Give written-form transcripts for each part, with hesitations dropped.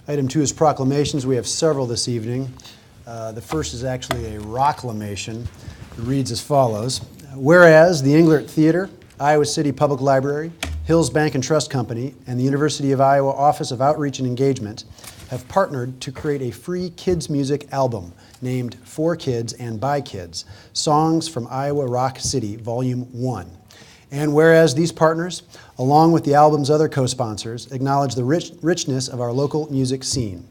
Item 2 is proclamations. We have several this evening. The first is actually a Rocklamation. It reads as follows. Whereas the Englert Theater, Iowa City Public Library, Hills Bank and Trust Company, and the University of Iowa Office of Outreach and Engagement have partnered to create a free kids' music album named For Kids and By Kids, Songs from Iowa Rock City, Volume 1. And whereas these partners, along with the album's other co-sponsors, acknowledge the richness of our local music scene.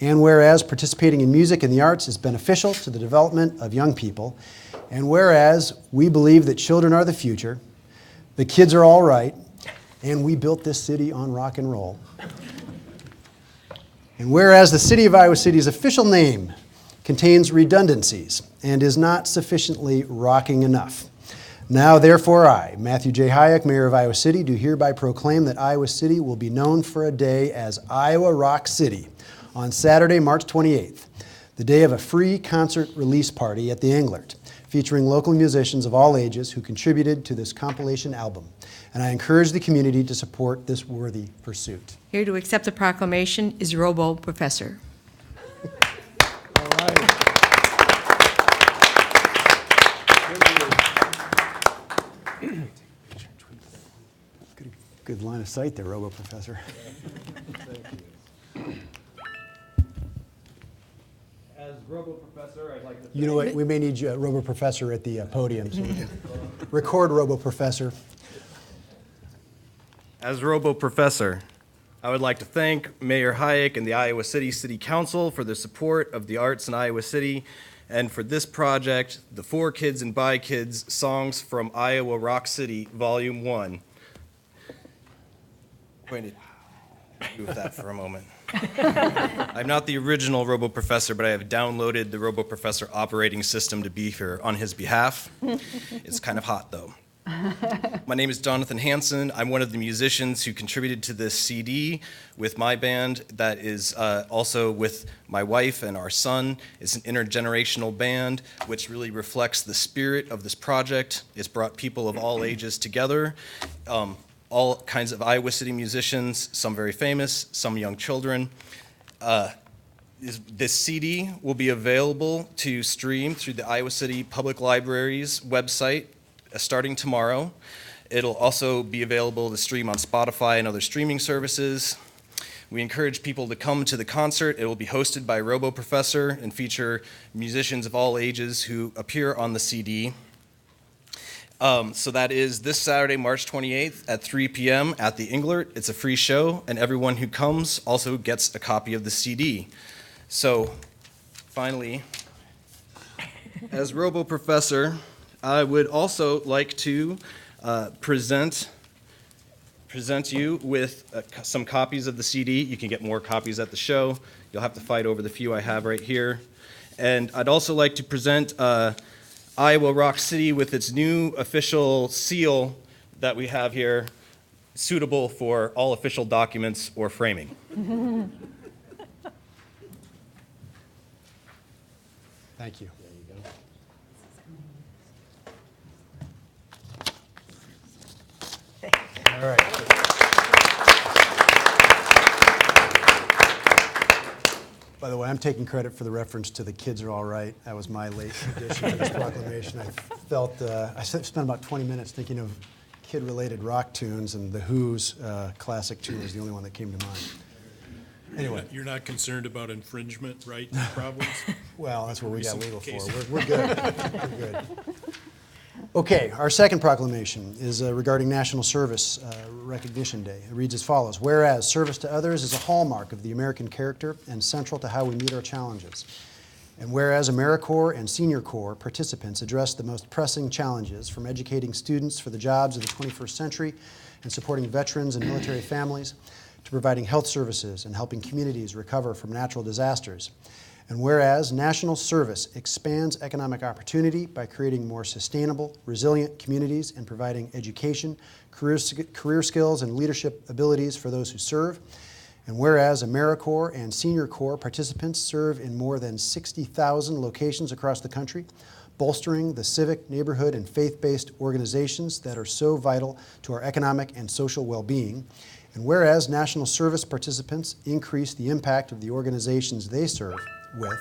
And whereas participating in music and the arts is beneficial to the development of young people. And whereas we believe that children are the future, the kids are all right, and we built this city on rock and roll. And whereas the City of Iowa City's official name contains redundancies and is not sufficiently rocking enough. Now, therefore, I, Matthew J. Hayek, Mayor of Iowa City, do hereby proclaim that Iowa City will be known for a day as Iowa Rock City on Saturday, March 28th, the day of a free concert release party at the Englert, featuring local musicians of all ages who contributed to this compilation album. And I encourage the community to support this worthy pursuit. Here to accept the proclamation is Robo Professor. All right. Good line of sight there, Robo Professor. Thank you. As Robo Professor, I'd like to thank... You know what? We may need you, Robo Professor at the podium so we can record Robo Professor. As Robo Professor, I would like to thank Mayor Hayek and the Iowa City City Council for their support of the arts in Iowa City, and for this project, the For Kids and By Kids Songs from Iowa Rock City, Volume 1. I'm going to do with that for a moment. I'm not the original Robo Professor, but I have downloaded the Robo Professor operating system to be here on his behalf. It's kind of hot, though. My name is Jonathan Hansen. I'm one of the musicians who contributed to this CD with my band that is also with my wife and our son. It's an intergenerational band which really reflects the spirit of this project. It's brought people of all ages together, all kinds of Iowa City musicians, some very famous, some young children. This CD will be available to stream through the Iowa City Public Library's website starting tomorrow. It'll also be available to stream on Spotify and other streaming services. We encourage people to come to the concert. It will be hosted by Robo Professor and feature musicians of all ages who appear on the CD. So that is this Saturday, March 28th at 3 p.m. at the Englert. It's a free show, and everyone who comes also gets a copy of the CD. So finally, as Robo Professor, I would also like to present you with some copies of the CD. You can get more copies at the show. You'll have to fight over the few I have right here. And I'd also like to present Iowa Rock City with its new official seal that we have here, suitable for all official documents or framing. Thank you. All right. By the way, I'm taking credit for the reference to the kids are all right. That was my late addition to this proclamation. I felt, I spent about 20 minutes thinking of kid-related rock tunes, and The Who's classic tune was the only one that came to mind. Anyway. You're not concerned about infringement, right, problems? Well, that's what we got legal for. Cases. We're good. We're good. Okay, our second proclamation is regarding National Service Recognition Day. It reads as follows. Whereas service to others is a hallmark of the American character and central to how we meet our challenges. And whereas AmeriCorps and Senior Corps participants address the most pressing challenges, from educating students for the jobs of the 21st century and supporting veterans and military families, to providing health services and helping communities recover from natural disasters. And whereas national service expands economic opportunity by creating more sustainable, resilient communities and providing education, career skills, and leadership abilities for those who serve. And whereas AmeriCorps and Senior Corps participants serve in more than 60,000 locations across the country, bolstering the civic, neighborhood, and faith-based organizations that are so vital to our economic and social well-being. And whereas national service participants increase the impact of the organizations they serve with,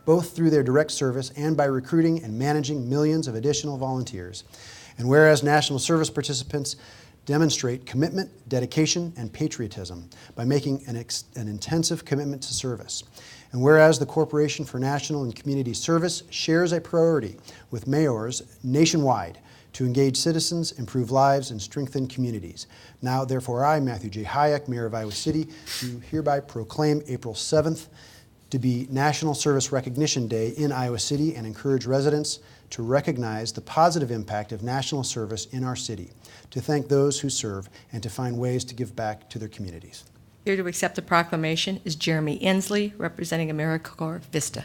both through their direct service and by recruiting and managing millions of additional volunteers. And whereas national service participants demonstrate commitment, dedication, and patriotism by making an intensive commitment to service. And whereas the Corporation for National and Community Service shares a priority with mayors nationwide to engage citizens, improve lives, and strengthen communities. Now, therefore, I, Matthew J. Hayek, Mayor of Iowa City, do hereby proclaim April 7th to be National Service Recognition Day in Iowa City and encourage residents to recognize the positive impact of national service in our city, to thank those who serve, and to find ways to give back to their communities. Here to accept the proclamation is Jeremy Inslee, representing AmeriCorps Vista.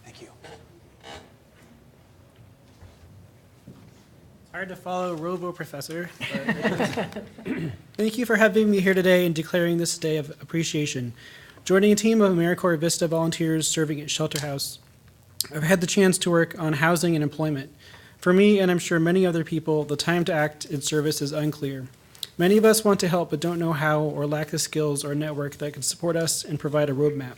Thank you. Hard to follow Robo Professor. Thank you for having me here today and declaring this day of appreciation. Joining a team of AmeriCorps Vista volunteers serving at Shelter House, I've had the chance to work on housing and employment. For me, and I'm sure many other people, the time to act in service is unclear. Many of us want to help but don't know how or lack the skills or network that can support us and provide a roadmap.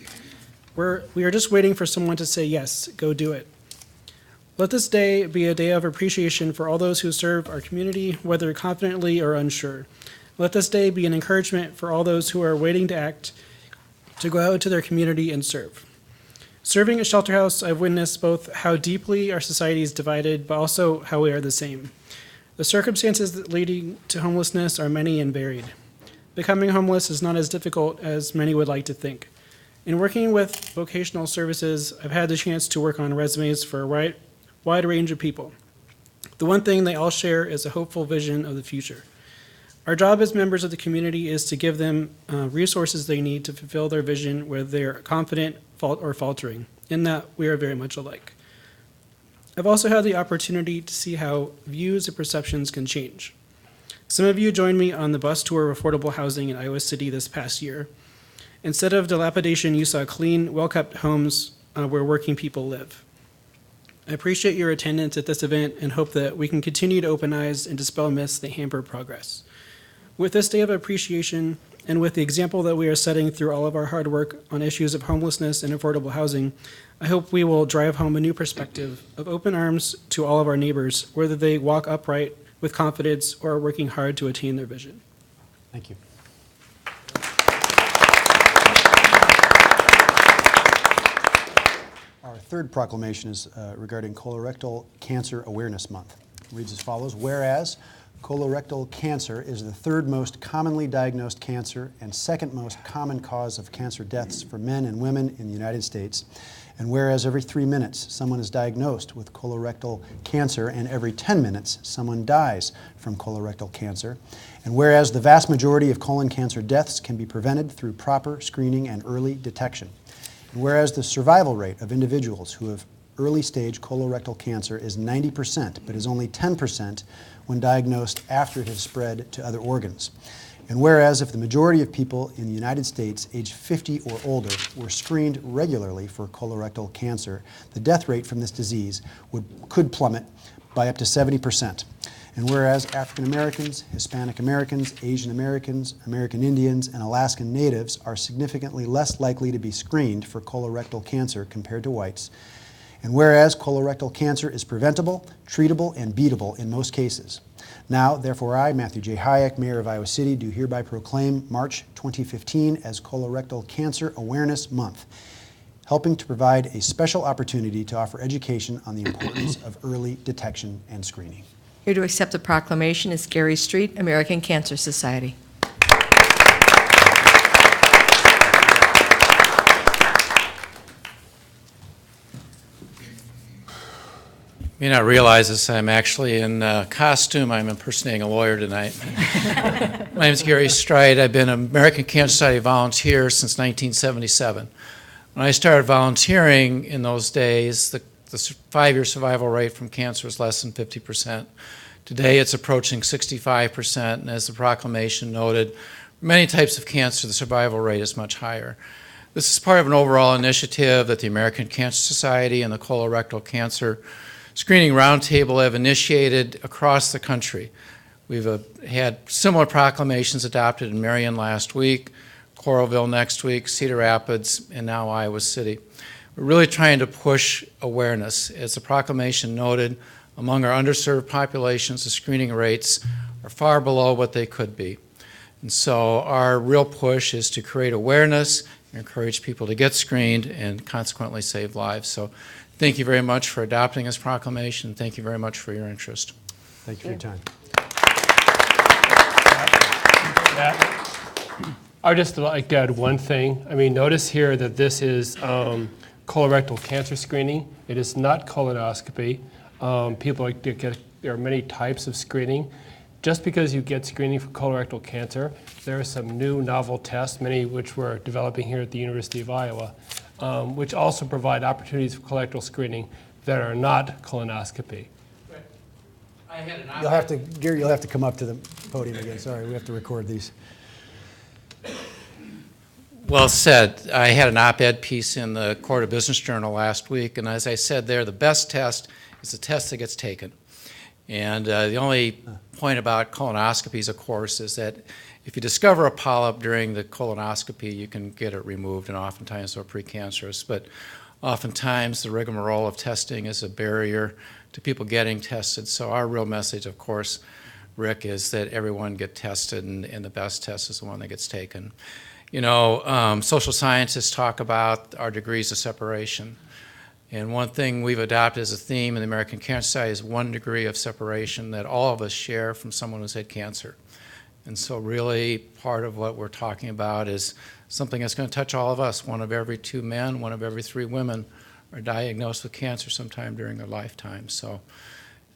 We are just waiting for someone to say, yes, go do it. Let this day be a day of appreciation for all those who serve our community, whether confidently or unsure. Let this day be an encouragement for all those who are waiting to act, to go out to their community and serve. Serving at Shelter House, I've witnessed both how deeply our society is divided, but also how we are the same. The circumstances that leading to homelessness are many and varied. Becoming homeless is not as difficult as many would like to think. In working with vocational services, I've had the chance to work on resumes for a wide range of people. The one thing they all share is a hopeful vision of the future. Our job as members of the community is to give them resources they need to fulfill their vision where they're confident or faltering. In that, we are very much alike. I've also had the opportunity to see how views and perceptions can change. Some of you joined me on the bus tour of affordable housing in Iowa City this past year. Instead of dilapidation, you saw clean, well-kept homes where working people live. I appreciate your attendance at this event and hope that we can continue to open eyes and dispel myths that hamper progress. With this day of appreciation, and with the example that we are setting through all of our hard work on issues of homelessness and affordable housing, I hope we will drive home a new perspective of open arms to all of our neighbors, whether they walk upright with confidence or are working hard to attain their vision. Thank you. Our third proclamation is regarding Colorectal Cancer Awareness Month. It reads as follows: whereas colorectal cancer is the third most commonly diagnosed cancer and second most common cause of cancer deaths for men and women in the United States, and whereas every 3 minutes someone is diagnosed with colorectal cancer and every 10 minutes someone dies from colorectal cancer, and whereas the vast majority of colon cancer deaths can be prevented through proper screening and early detection, and whereas the survival rate of individuals who have early-stage colorectal cancer is 90%, but is only 10% when diagnosed after it has spread to other organs. And whereas if the majority of people in the United States age 50 or older were screened regularly for colorectal cancer, the death rate from this disease could plummet by up to 70%. And whereas African Americans, Hispanic Americans, Asian Americans, American Indians, and Alaskan Natives are significantly less likely to be screened for colorectal cancer compared to whites, and whereas colorectal cancer is preventable, treatable, and beatable in most cases. Now, therefore, I, Matthew J. Hayek, Mayor of Iowa City, do hereby proclaim March 2015 as Colorectal Cancer Awareness Month, helping to provide a special opportunity to offer education on the importance of early detection and screening. Here to accept the proclamation is Gary Street, American Cancer Society. You may not realize this, I'm actually in costume. I'm impersonating a lawyer tonight. My name is Gary Stride. I've been an American Cancer Society volunteer since 1977. When I started volunteering in those days, the 5-year survival rate from cancer was less than 50%. Today it's approaching 65%, and as the proclamation noted, for many types of cancer, the survival rate is much higher. This is part of an overall initiative that the American Cancer Society and the Colorectal Cancer screening roundtable have initiated across the country. We've had similar proclamations adopted in Marion last week, Coralville next week, Cedar Rapids, and now Iowa City. We're really trying to push awareness. As the proclamation noted, among our underserved populations, the screening rates are far below what they could be. And so our real push is to create awareness, encourage people to get screened, and consequently save lives. So thank you very much for adopting this proclamation. Thank you very much for your interest. Thank you for your time. I would just like to add one thing. I mean, notice here that this is colorectal cancer screening. It is not colonoscopy. People like to get, there are many types of screening. Just because you get screening for colorectal cancer, there are some new novel tests, many which we're developing here at the University of Iowa, which also provide opportunities for colorectal screening that are not colonoscopy. You'll have to, Gary, you'll have to come up to the podium again. Sorry, we have to record these. Well said. I had an op-ed piece in the Court of Business Journal last week, and as I said there, the best test is the test that gets taken. And the only point about colonoscopies, of course, is that if you discover a polyp during the colonoscopy, you can get it removed, and oftentimes they're precancerous. But oftentimes the rigmarole of testing is a barrier to people getting tested. So our real message, of course, Rick, is that everyone get tested, and the best test is the one that gets taken. You know, social scientists talk about our degrees of separation. And one thing we've adopted as a theme in the American Cancer Society is 1 degree of separation that all of us share from someone who's had cancer. And so really part of what we're talking about is something that's going to touch all of us. 1 of every 2 men, 1 of every 3 women are diagnosed with cancer sometime during their lifetime. So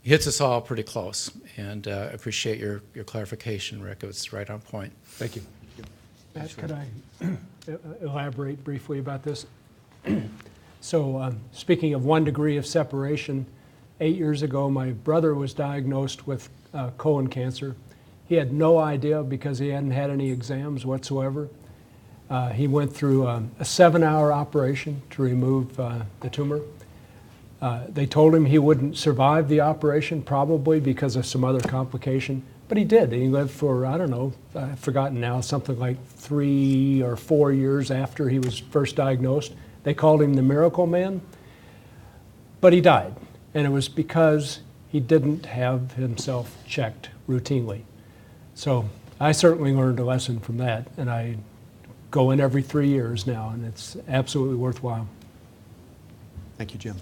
it hits us all pretty close. And I appreciate your clarification, Rick. It's right on point. Thank you. Matt, could I elaborate briefly about this? So speaking of 1 degree of separation, 8 years ago, my brother was diagnosed with colon cancer. He had no idea because he hadn't had any exams whatsoever. He went through a 7-hour operation to remove the tumor. They told him he wouldn't survive the operation, probably because of some other complication, but he did. He lived for, I don't know, I've forgotten now, something like 3 or 4 years after he was first diagnosed. They called him the Miracle Man, but he died. And it was because he didn't have himself checked routinely. So I certainly learned a lesson from that, and I go in every 3 years now, and it's absolutely worthwhile. Thank you, Jim.